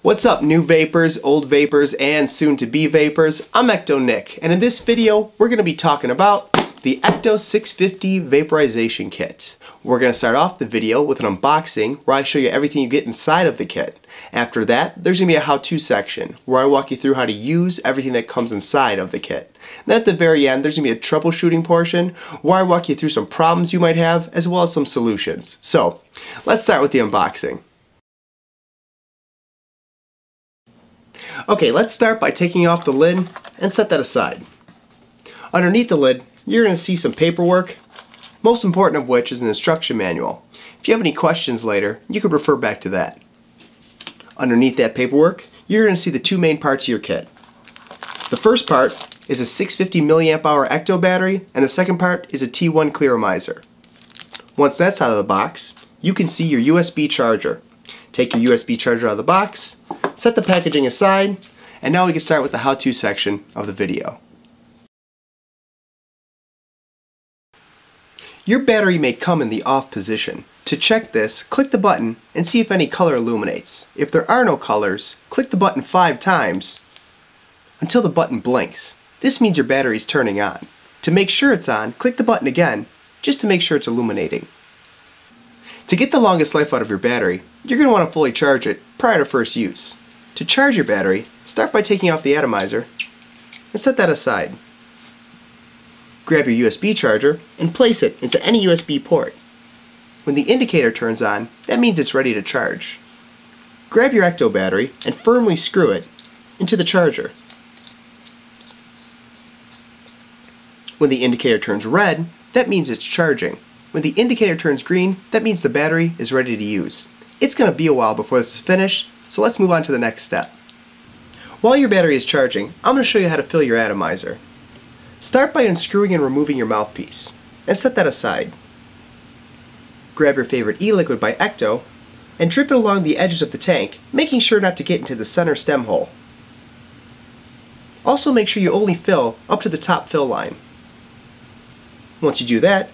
What's up, new vapors, old vapors, and soon-to-be vapors? I'm Ecto Nick, and in this video, we're going to be talking about the Ecto 650 Vaporization Kit. We're going to start off the video with an unboxing where I show you everything you get inside of the kit. After that, there's going to be a how-to section where I walk you through how to use everything that comes inside of the kit. Then at the very end, there's going to be a troubleshooting portion where I walk you through some problems you might have as well as some solutions. So, let's start with the unboxing. Okay, let's start by taking off the lid and set that aside. Underneath the lid, you're going to see some paperwork, most important of which is an instruction manual. If you have any questions later, you can refer back to that. Underneath that paperwork, you're going to see the two main parts of your kit. The first part is a 650 mAh Ecto battery, and the second part is a T1 Atomizer. Once that's out of the box, you can see your USB charger. Take your USB charger out of the box, set the packaging aside, and now we can start with the how-to section of the video. Your battery may come in the off position. To check this, click the button and see if any color illuminates. If there are no colors, click the button 5 times until the button blinks. This means your battery is turning on. To make sure it's on, click the button again, just to make sure it's illuminating. To get the longest life out of your battery, you're going to want to fully charge it prior to first use. To charge your battery, start by taking off the atomizer and set that aside. Grab your USB charger and place it into any USB port. When the indicator turns on, that means it's ready to charge. Grab your Ecto battery and firmly screw it into the charger. When the indicator turns red, that means it's charging. When the indicator turns green, that means the battery is ready to use. It's going to be a while before this is finished, so let's move on to the next step. While your battery is charging, I'm going to show you how to fill your atomizer. Start by unscrewing and removing your mouthpiece, and set that aside. Grab your favorite e-liquid by Ecto, and drip it along the edges of the tank, making sure not to get into the center stem hole. Also make sure you only fill up to the top fill line. Once you do that,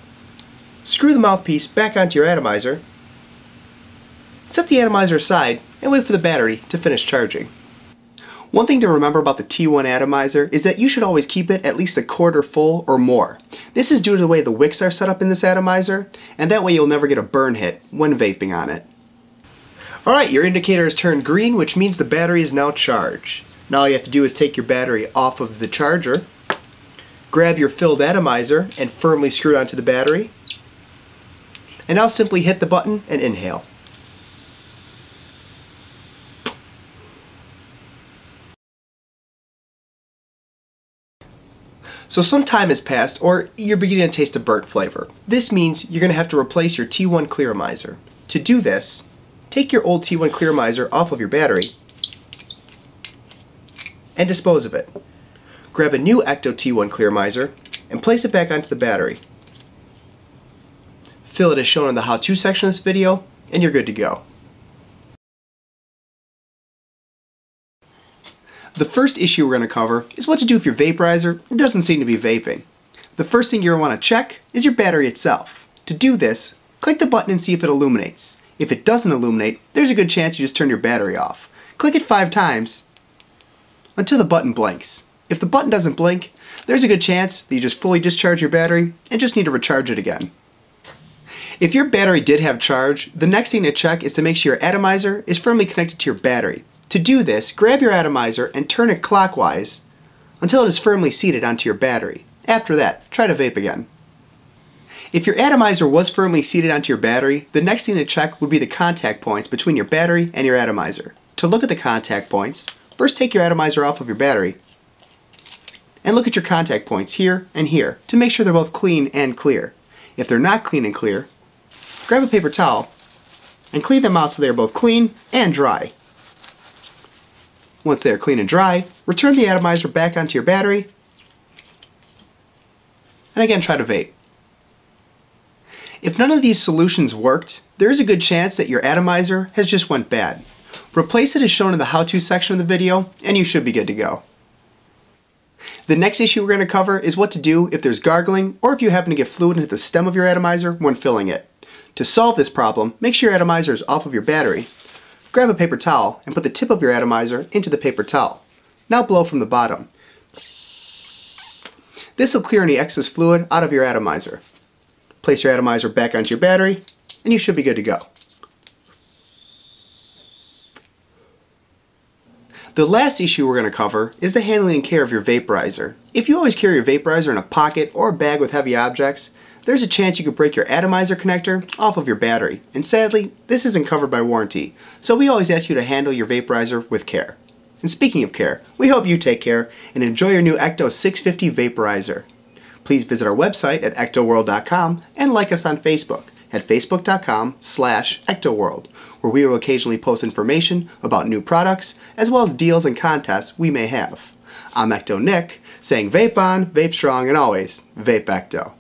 screw the mouthpiece back onto your atomizer, set the atomizer aside, and wait for the battery to finish charging. One thing to remember about the T1 Atomizer is that you should always keep it at least a quarter full or more. This is due to the way the wicks are set up in this atomizer, and that way you'll never get a burn hit when vaping on it. Alright, your indicator has turned green, which means the battery is now charged. Now all you have to do is take your battery off of the charger, grab your filled atomizer and firmly screw it onto the battery, and now simply hit the button and inhale. So some time has passed, or you're beginning to taste a burnt flavor. This means you're going to have to replace your T1 Atomizer. To do this, take your old T1 Atomizer off of your battery and dispose of it. Grab a new Ecto T1 Atomizer and place it back onto the battery. Fill it as shown in the how-to section of this video, and you're good to go. The first issue we're going to cover is what to do if your vaporizer doesn't seem to be vaping. The first thing you're going to want to check is your battery itself. To do this, click the button and see if it illuminates. If it doesn't illuminate, there's a good chance you just turned your battery off. Click it 5 times until the button blinks. If the button doesn't blink, there's a good chance that you just fully discharge your battery and just need to recharge it again. If your battery did have charge, the next thing to check is to make sure your atomizer is firmly connected to your battery. To do this, grab your atomizer and turn it clockwise until it is firmly seated onto your battery. After that, try to vape again. If your atomizer was firmly seated onto your battery, the next thing to check would be the contact points between your battery and your atomizer. To look at the contact points, first take your atomizer off of your battery and look at your contact points here and here to make sure they're both clean and clear. If they're not clean and clear, grab a paper towel and clean them out so they are both clean and dry. Once they are clean and dry, return the atomizer back onto your battery, and again try to vape. If none of these solutions worked, there is a good chance that your atomizer has just went bad. Replace it as shown in the how-to section of the video, and you should be good to go. The next issue we're going to cover is what to do if there's gargling or if you happen to get fluid into the stem of your atomizer when filling it. To solve this problem, make sure your atomizer is off of your battery. Grab a paper towel and put the tip of your atomizer into the paper towel. Now blow from the bottom. This will clear any excess fluid out of your atomizer. Place your atomizer back onto your battery and you should be good to go. The last issue we're going to cover is the handling and care of your vaporizer. If you always carry your vaporizer in a pocket or a bag with heavy objects, there's a chance you could break your atomizer connector off of your battery. And sadly, this isn't covered by warranty, so we always ask you to handle your vaporizer with care. And speaking of care, we hope you take care and enjoy your new ECTO 650 vaporizer. Please visit our website at ectoworld.com and like us on Facebook at facebook.com/Ectoworld, where we will occasionally post information about new products as well as deals and contests we may have. I'm Ecto Nick, saying vape on, vape strong, and always vape Ecto.